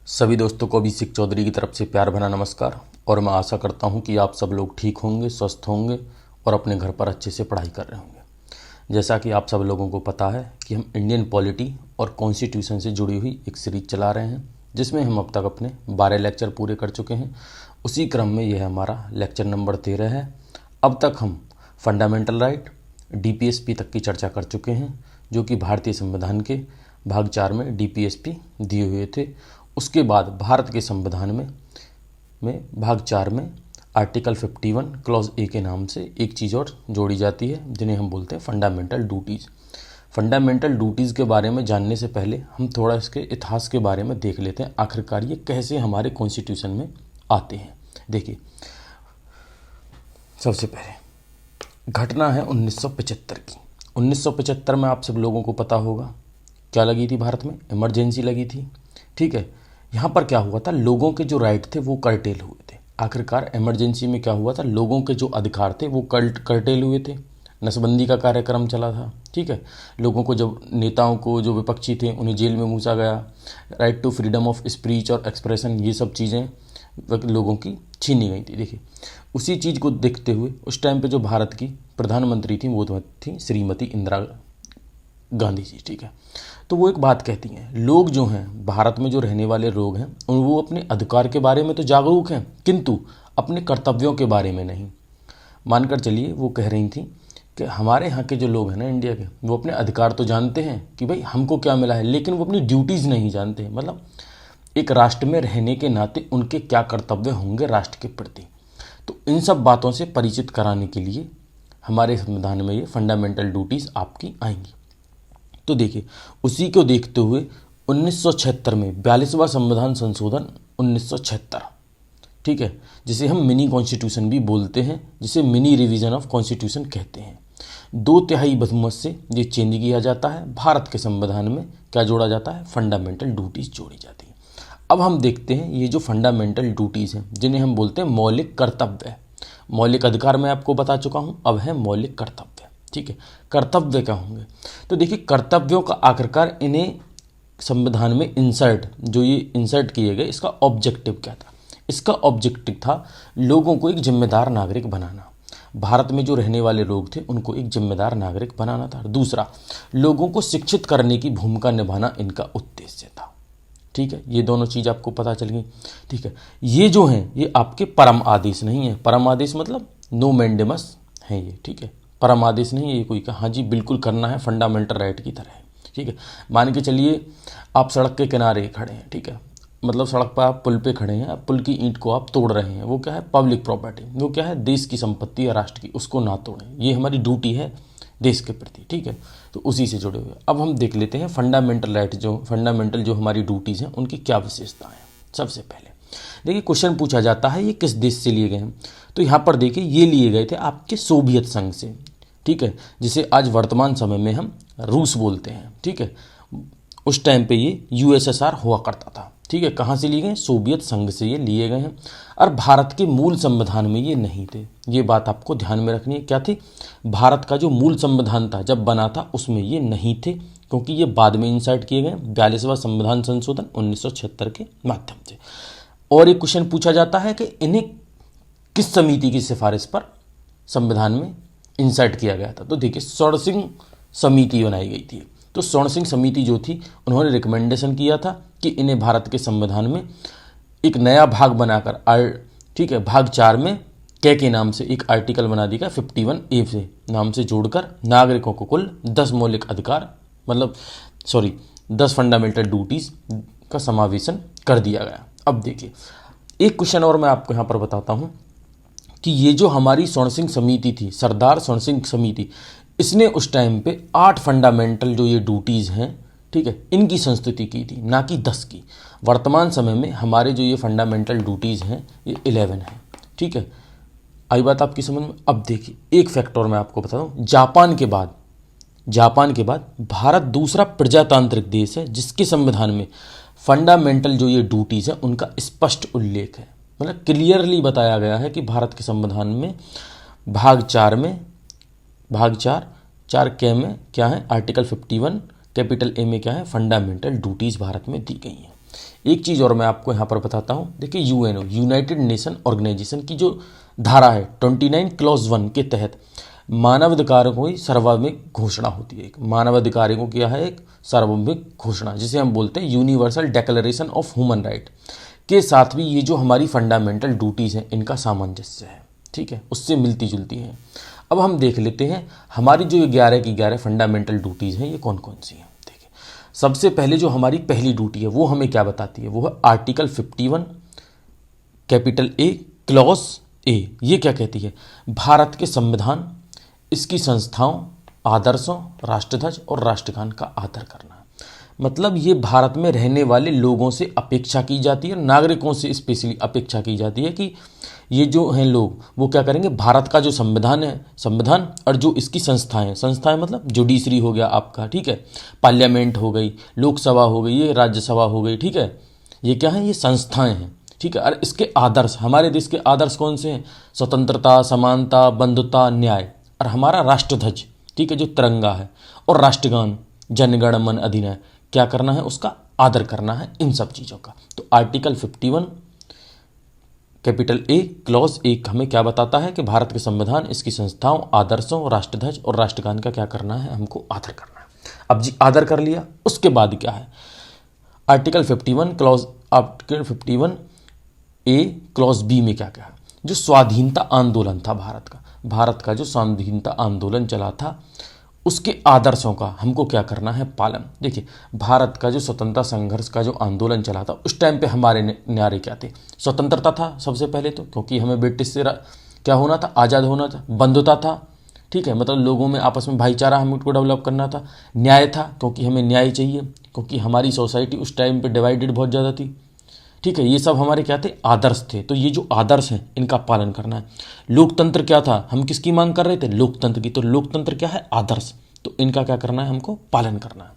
सभी दोस्तों को अभिषेक चौधरी की तरफ से प्यार भरा नमस्कार। और मैं आशा करता हूं कि आप सब लोग ठीक होंगे, स्वस्थ होंगे और अपने घर पर अच्छे से पढ़ाई कर रहे होंगे। जैसा कि आप सब लोगों को पता है कि हम इंडियन पॉलिटी और कॉन्स्टिट्यूशन से जुड़ी हुई एक सीरीज चला रहे हैं, जिसमें हम अब तक अपने 12 लेक्चर पूरे कर चुके हैं। उसी क्रम में यह हमारा लेक्चर नंबर 13 है। अब तक हम फंडामेंटल राइट DPSP तक की चर्चा कर चुके हैं, जो कि भारतीय संविधान के भाग 4 में DPSP दिए हुए थे। उसके बाद भारत के संविधान में भाग 4 में आर्टिकल 51 क्लॉज ए के नाम से एक चीज़ और जोड़ी जाती है, जिन्हें हम बोलते हैं फंडामेंटल ड्यूटीज़। फंडामेंटल ड्यूटीज़ के बारे में जानने से पहले हम थोड़ा इसके इतिहास के बारे में देख लेते हैं, आखिरकार ये कैसे हमारे कॉन्स्टिट्यूशन में आते हैं। देखिए, सबसे पहले घटना है 1975 की। 1975 में आप सब लोगों को पता होगा क्या लगी थी, भारत में इमरजेंसी लगी थी। ठीक है, यहाँ पर क्या हुआ था, लोगों के जो राइट थे वो कर्टेल हुए थे। आखिरकार इमरजेंसी में क्या हुआ था, लोगों के जो अधिकार थे वो कर्टेल हुए थे। नसबंदी का कार्यक्रम चला था। ठीक है, लोगों को, जब नेताओं को, जो विपक्षी थे, उन्हें जेल में घुसा गया। Right to freedom of speech और एक्सप्रेशन, ये सब चीज़ें लोगों की छीनी गई थी। देखिए, उसी चीज़ को देखते हुए उस टाइम पे जो भारत की प्रधानमंत्री थी वो थी श्रीमती इंदिरा गांधी जी। ठीक है, तो वो एक बात कहती हैं, लोग जो हैं, भारत में जो रहने वाले लोग हैं, वो अपने अधिकार के बारे में तो जागरूक हैं, किंतु अपने कर्तव्यों के बारे में नहीं। मानकर चलिए, वो कह रही थी कि हमारे यहाँ के जो लोग हैं ना, इंडिया के, वो अपने अधिकार तो जानते हैं कि भाई हमको क्या मिला है, लेकिन वो अपनी ड्यूटीज़ नहीं जानते हैं। मतलब एक राष्ट्र में रहने के नाते उनके क्या कर्तव्य होंगे राष्ट्र के प्रति। तो इन सब बातों से परिचित कराने के लिए हमारे संविधान में ये फंडामेंटल ड्यूटीज़ आपकी आएंगी। तो देखिए, उसी को देखते हुए 1976 में 42वां संविधान संशोधन 1976, ठीक है, जिसे हम मिनी कॉन्स्टिट्यूशन भी बोलते हैं, जिसे मिनी रिवीजन ऑफ कॉन्स्टिट्यूशन कहते हैं। 2/3 बहुमत से ये चेंज किया जाता है। भारत के संविधान में क्या जोड़ा जाता है, फंडामेंटल ड्यूटीज़ जोड़ी जाती है। अब हम देखते हैं ये जो फंडामेंटल ड्यूटीज़ हैं, जिन्हें हम बोलते हैं मौलिक कर्तव्य। मौलिक अधिकार मैं आपको बता चुका हूँ, अब है मौलिक कर्तव्य। ठीक है, कर्तव्य क्या होंगे, तो देखिए, कर्तव्यों का आखिरकार इन्हें संविधान में जो ये इंसर्ट किए गए, इसका ऑब्जेक्टिव क्या था। इसका ऑब्जेक्टिव था लोगों को एक जिम्मेदार नागरिक बनाना। भारत में जो रहने वाले लोग थे उनको एक जिम्मेदार नागरिक बनाना था। दूसरा, लोगों को शिक्षित करने की भूमिका निभाना इनका उद्देश्य था। ठीक है, ये दोनों चीज़ आपको पता चल गई। ठीक है, ये जो हैं ये आपके परम आदेश नहीं है। परम आदेश मतलब नो मैंडेमस है ये। ठीक है, परम आदेश नहीं है ये कोई का हाँ जी बिल्कुल करना है, फंडामेंटल राइट की तरह है। ठीक है, मान के चलिए आप सड़क के किनारे खड़े हैं। ठीक है, मतलब सड़क पर आप पुल पे खड़े हैं, पुल की ईंट को आप तोड़ रहे हैं, वो क्या है, पब्लिक प्रॉपर्टी, वो क्या है, देश की संपत्ति या राष्ट्र की, उसको ना तोड़ें, ये हमारी ड्यूटी है देश के प्रति। ठीक है, तो उसी से जुड़े हुए अब हम देख लेते हैं फंडामेंटल राइट, फंडामेंटल जो हमारी ड्यूटीज़ हैं उनकी क्या विशेषताएं हैं। सबसे पहले देखिए, क्वेश्चन पूछा जाता है ये किस देश से लिए गए हैं, तो यहाँ पर देखिए ये लिए गए थे आपके सोवियत संघ से। ठीक है, जिसे आज वर्तमान समय में हम रूस बोलते हैं। ठीक है, उस टाइम पे ये USSR हुआ करता था। ठीक है, कहाँ से लिए गए, सोवियत संघ से ये लिए गए हैं। और भारत के मूल संविधान में ये नहीं थे। ये बात आपको ध्यान में रखनी है। क्या थी, भारत का जो मूल संविधान था जब बना था उसमें ये नहीं थे, क्योंकि ये बाद में इंसर्ट किए गए 42वां संविधान संशोधन 1976 के माध्यम से। और एक क्वेश्चन पूछा जाता है कि इन्हें किस समिति की सिफारिश पर संविधान में इंसर्ट किया गया था। तो देखिए, स्वर्ण सिंह समिति बनाई गई थी। तो स्वर्ण सिंह समिति जो थी, उन्होंने रिकमेंडेशन किया था कि इन्हें भारत के संविधान में एक नया भाग बनाकर ठीक है, भाग 4 में के नाम से एक आर्टिकल बना दिया गया, 51A से नाम से जोड़कर नागरिकों को कुल 10 मौलिक अधिकार, 10 फंडामेंटल ड्यूटीज़ का समावेशन कर दिया गया। अब देखिए, एक क्वेश्चन और मैं आपको यहाँ पर बताता हूँ कि ये जो हमारी स्वर्ण सिंह समिति थी, सरदार स्वर्ण सिंह समिति, इसने उस टाइम पे 8 फंडामेंटल जो ये ड्यूटीज़ हैं, ठीक है, इनकी संस्तुति की थी, ना कि 10 की। वर्तमान समय में हमारे जो ये फंडामेंटल ड्यूटीज़ हैं ये 11 हैं। ठीक है, आई बात आपकी समझ में। अब देखिए, एक फैक्टर मैं आपको बता दूँ, जापान के बाद भारत दूसरा प्रजातांत्रिक देश है जिसके संविधान में फंडामेंटल जो ये ड्यूटीज़ हैं उनका स्पष्ट उल्लेख है। मतलब क्लियरली बताया गया है कि भारत के संविधान में भाग 4 के में क्या है, आर्टिकल 51 कैपिटल A में क्या है, फंडामेंटल ड्यूटीज़ भारत में दी गई हैं। एक चीज़ और मैं आपको यहाँ पर बताता हूँ। देखिए यूएनओ, यूनाइटेड नेशन ऑर्गेनाइजेशन की जो धारा है 29 क्लॉज 1 के तहत मानवाधिकारों की सार्वभौमिक घोषणा होती है। एक मानवाधिकारों की क्या है, एक सार्वभौमिक घोषणा, जिसे हम बोलते हैं universal declaration of human right, के साथ भी ये जो हमारी फंडामेंटल ड्यूटीज़ हैं इनका सामंजस्य है, ठीक है, उससे मिलती जुलती हैं। अब हम देख लेते हैं हमारी जो 11 की 11 फंडामेंटल ड्यूटीज़ हैं ये कौन कौन सी हैं। देखिए सबसे पहले जो हमारी पहली ड्यूटी है वो हमें क्या बताती है, वो है article 51 capital A clause A. ये क्या कहती है, भारत के संविधान, इसकी संस्थाओं, आदर्शों, राष्ट्रध्वज और राष्ट्रगान का आदर करना। मतलब ये भारत में रहने वाले लोगों से अपेक्षा की जाती है, नागरिकों से स्पेशली अपेक्षा की जाती है कि ये जो हैं लोग वो क्या करेंगे, भारत का जो संविधान है, संविधान और जो इसकी संस्थाएं, संस्थाएं मतलब जुडिशरी हो गया आपका, ठीक है, पार्लियामेंट हो गई, लोकसभा हो गई, ये राज्यसभा हो गई, ठीक है, ये क्या है, ये संस्थाएं हैं, ठीक है। और इसके आदर्श, हमारे देश के आदर्श कौन से हैं, स्वतंत्रता, समानता, बंधुता, न्याय, और हमारा राष्ट्रध्वज, ठीक है, जो तिरंगा है, और राष्ट्रगान जनगण मन अधिनायक, क्या करना है, उसका आदर करना है, इन सब चीज़ों का। तो आर्टिकल 51 कैपिटल ए क्लॉज 1 हमें क्या बताता है कि भारत के संविधान, इसकी संस्थाओं, आदर्शों, राष्ट्रध्वज और राष्ट्रगान का क्या करना है, हमको आदर करना है। अब जी आदर कर लिया, उसके बाद क्या है, आर्टिकल 51 ए क्लॉज बी में क्या क्या है, जो स्वाधीनता आंदोलन था भारत का जो स्वाधीनता आंदोलन चला था, उसके आदर्शों का हमको क्या करना है, पालन। देखिए भारत का जो स्वतंत्रता संघर्ष का जो आंदोलन चला था उस टाइम पे हमारे नारे क्या थे, स्वतंत्रता था सबसे पहले तो, क्योंकि हमें ब्रिटिश से क्या होना था, आज़ाद होना था। बंधुता था, ठीक है, मतलब लोगों में आपस में भाईचारा हमको डेवलप करना था। न्याय था, क्योंकि हमें न्याय चाहिए, क्योंकि हमारी सोसाइटी उस टाइम पर डिवाइडेड बहुत ज़्यादा थी, ठीक है। ये सब हमारे क्या थे, आदर्श थे। तो ये जो आदर्श हैं इनका पालन करना है। लोकतंत्र क्या था, हम किसकी मांग कर रहे थे, लोकतंत्र की। तो लोकतंत्र क्या है, आदर्श, तो इनका क्या करना है, हमको पालन करना है।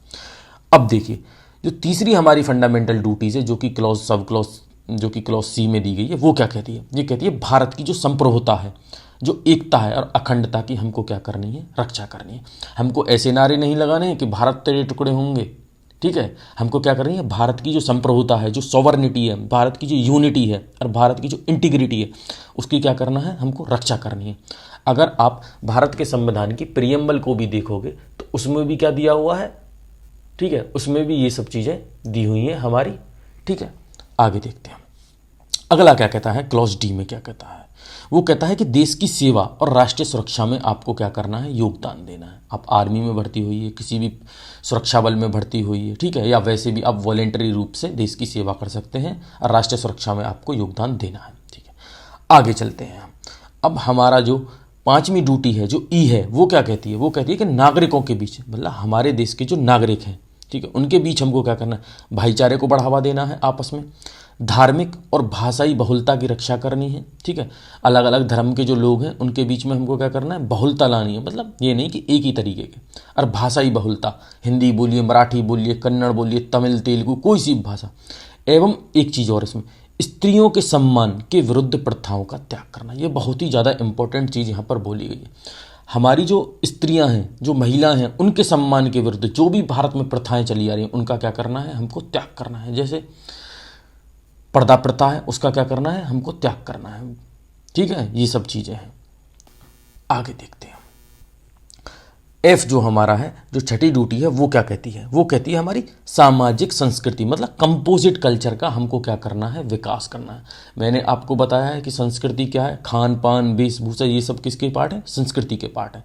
अब देखिए जो तीसरी हमारी फंडामेंटल ड्यूटीज है, जो कि क्लॉज सी में दी गई है, वो क्या कहती है, ये कहती है भारत की जो संप्रभुता है, जो एकता है और अखंडता की हमको क्या करनी है, रक्षा करनी है। हमको ऐसे नारे नहीं लगाने हैं कि भारत तेरे टुकड़े होंगे, ठीक है। हमको क्या करनी है, भारत की जो संप्रभुता है, जो सॉवरनिटी है, भारत की जो यूनिटी है और भारत की जो इंटीग्रिटी है, उसकी क्या करना है, हमको रक्षा करनी है। अगर आप भारत के संविधान की प्रियम्बल को भी देखोगे तो उसमें भी क्या दिया हुआ है, ठीक है, उसमें भी ये सब चीज़ें दी हुई हैं हमारी, ठीक है। आगे देखते हैं अगला क्या कहता है, क्लॉज डी में क्या कहता है, वो कहता है कि देश की सेवा और राष्ट्रीय सुरक्षा में आपको क्या करना है, योगदान देना है। आप आर्मी में भर्ती हुई है, किसी भी सुरक्षा बल में भर्ती हुई है, ठीक है, या वैसे भी आप वॉलेंटरी रूप से देश की सेवा कर सकते हैं और राष्ट्रीय सुरक्षा में आपको योगदान देना है, ठीक है। आगे चलते हैं। अब हमारा जो पांचवी ड्यूटी है, जो ई है, वो क्या कहती है, वो कहती है कि नागरिकों के बीच, मतलब हमारे देश के जो नागरिक हैं, ठीक है, उनके बीच हमको क्या करना है, भाईचारे को बढ़ावा देना है आपस में। धार्मिक और भाषाई बहुलता की रक्षा करनी है, ठीक है। अलग अलग धर्म के जो लोग हैं उनके बीच में हमको क्या करना है, बहुलता लानी है। मतलब ये नहीं कि एक ही तरीके के, और भाषाई बहुलता, हिंदी बोलिए, मराठी बोलिए, कन्नड़ बोलिए, तमिल, तेलुगु, कोई सी भाषा। एवं एक चीज़ और इसमें, स्त्रियों के सम्मान के विरुद्ध प्रथाओं का त्याग करना। ये बहुत ही ज़्यादा इंपॉर्टेंट चीज़ यहाँ पर बोली गई है। हमारी जो स्त्रियां हैं, जो महिला हैं, उनके सम्मान के विरुद्ध जो भी भारत में प्रथाएं चली आ रही हैं उनका क्या करना है, हमको त्याग करना है। जैसे पर्दा प्रथा है, उसका क्या करना है, हमको त्याग करना है, ठीक है। ये सब चीज़ें हैं। आगे देखते हैं एफ जो हमारा है, जो छठी ड्यूटी है, वो क्या कहती है, वो कहती है हमारी सामाजिक संस्कृति, मतलब कंपोजिट कल्चर का हमको क्या करना है, विकास करना है। मैंने आपको बताया है कि संस्कृति क्या है, खान पान, वेशभूषा, ये सब किसके पार्ट है, संस्कृति के पार्ट है।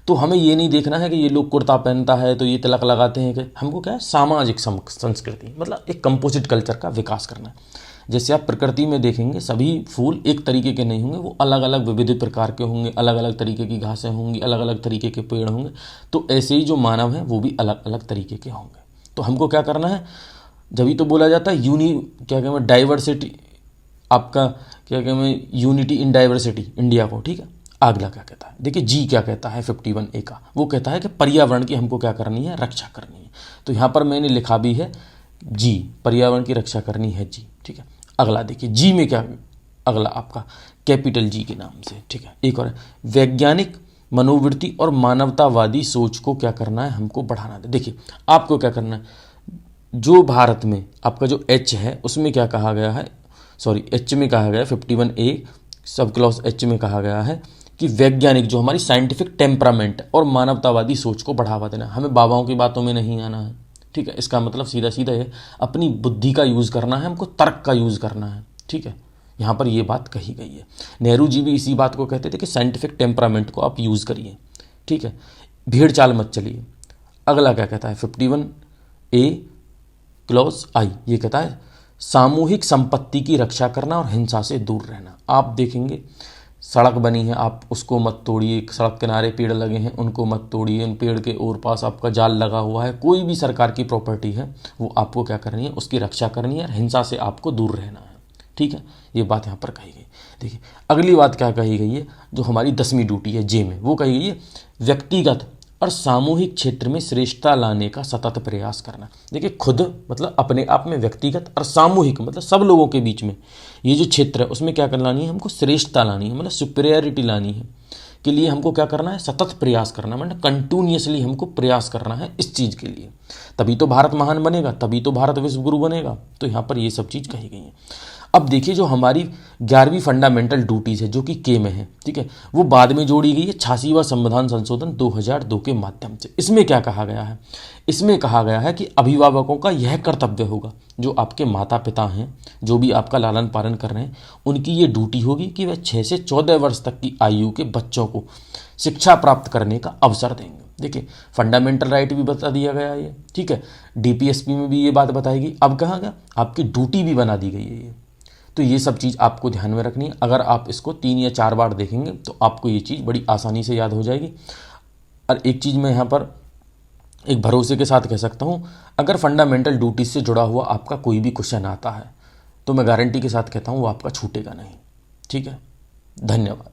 तो हमें ये नहीं देखना है कि ये लोग कुर्ता पहनता है तो ये तिलक लगाते हैं, कि हमको क्या है, सामाजिक संस्कृति, मतलब एक कंपोजिट कल्चर का विकास करना है। जैसे आप प्रकृति में देखेंगे सभी फूल एक तरीके के नहीं होंगे, वो अलग अलग विविध प्रकार के होंगे, अलग अलग तरीके की घासें होंगी, अलग अलग तरीके के पेड़ होंगे। तो ऐसे ही जो मानव हैं वो भी अलग अलग तरीके के होंगे। तो हमको क्या करना है, जब तो बोला जाता है क्या कहते डाइवर्सिटी, आपका क्या कहते यूनिटी इन डाइवर्सिटी इंडिया को, ठीक है। अगला क्या कहता है, देखिए जी क्या कहता है 51A का, वो कहता है कि पर्यावरण की हमको क्या करनी है, रक्षा करनी है। तो यहाँ पर मैंने लिखा भी है जी, पर्यावरण की रक्षा करनी है जी, ठीक है। अगला देखिए जी में क्या, अगला आपका कैपिटल जी के नाम से, ठीक है। एक और है, वैज्ञानिक मनोवृत्ति और मानवतावादी सोच को क्या करना है, हमको बढ़ाना है। देखिए आपको क्या करना है, जो भारत में आपका जो एच है उसमें क्या कहा गया है, सॉरी एच में कहा गया है 51A सब क्लॉज एच में कहा गया है कि वैज्ञानिक जो हमारी साइंटिफिक टेम्परामेंट और मानवतावादी सोच को बढ़ावा देना, हमें बाबाओं की बातों में नहीं आना है। ठीक है, इसका मतलब सीधा सीधा है अपनी बुद्धि का यूज़ करना है, हमको तर्क का यूज़ करना है। ठीक है, यहाँ पर ये बात कही गई है। नेहरू जी भी इसी बात को कहते थे कि साइंटिफिक टेम्परामेंट को आप यूज़ करिए। ठीक है, भीड़ चाल मत चलिए। अगला क्या कहता है 51A क्लॉज आई, ये कहता है सामूहिक संपत्ति की रक्षा करना और हिंसा से दूर रहना। आप देखेंगे सड़क बनी है, आप उसको मत तोड़िए, सड़क किनारे पेड़ लगे हैं उनको मत तोड़िए, उन पेड़ के ओर पास आपका जाल लगा हुआ है, कोई भी सरकार की प्रॉपर्टी है वो आपको क्या करनी है, उसकी रक्षा करनी है और हिंसा से आपको दूर रहना है। ठीक है, ये बात यहाँ पर कही गई। देखिए अगली बात क्या कही गई है, जो हमारी 10वीं ड्यूटी है जे में, वो कही गई है व्यक्तिगत और सामूहिक क्षेत्र में श्रेष्ठता लाने का सतत प्रयास करना। देखिए खुद मतलब अपने आप में व्यक्तिगत और सामूहिक मतलब सब लोगों के बीच में ये जो क्षेत्र है उसमें क्या कर लानी है, हमको श्रेष्ठता लानी है, मतलब सुपीरियरिटी लानी है के लिए हमको क्या करना है, सतत प्रयास करना, मतलब कंटिन्यूसली हमको प्रयास करना है इस चीज़ के लिए। तभी तो भारत महान बनेगा, तभी तो भारत विश्व गुरु बनेगा। तो यहाँ पर ये सब चीज़ कही गई है। अब देखिए जो हमारी 11वीं फंडामेंटल ड्यूटीज़ है जो कि के में है, ठीक है, वो बाद में जोड़ी गई है 86वां संविधान संशोधन 2002 के माध्यम से। इसमें क्या कहा गया है, इसमें कहा गया है कि अभिभावकों का यह कर्तव्य होगा, जो आपके माता पिता हैं, जो भी आपका लालन पालन कर रहे हैं, उनकी ये ड्यूटी होगी कि वह 6 से 14 वर्ष तक की आयु के बच्चों को शिक्षा प्राप्त करने का अवसर देंगे। देखिए फंडामेंटल राइट भी बता दिया गया है ये, ठीक है, डीपीएसपी में भी ये बात बताएगी। अब कहाँ गया, आपकी ड्यूटी भी बना दी गई है ये। तो ये सब चीज़ आपको ध्यान में रखनी है। अगर आप इसको 3 या 4 बार देखेंगे तो आपको ये चीज़ बड़ी आसानी से याद हो जाएगी। और एक चीज़ मैं यहाँ पर एक भरोसे के साथ कह सकता हूँ, अगर फंडामेंटल ड्यूटीज से जुड़ा हुआ आपका कोई भी क्वेश्चन आता है तो मैं गारंटी के साथ कहता हूँ वो आपका छूटेगा नहीं। ठीक है, धन्यवाद।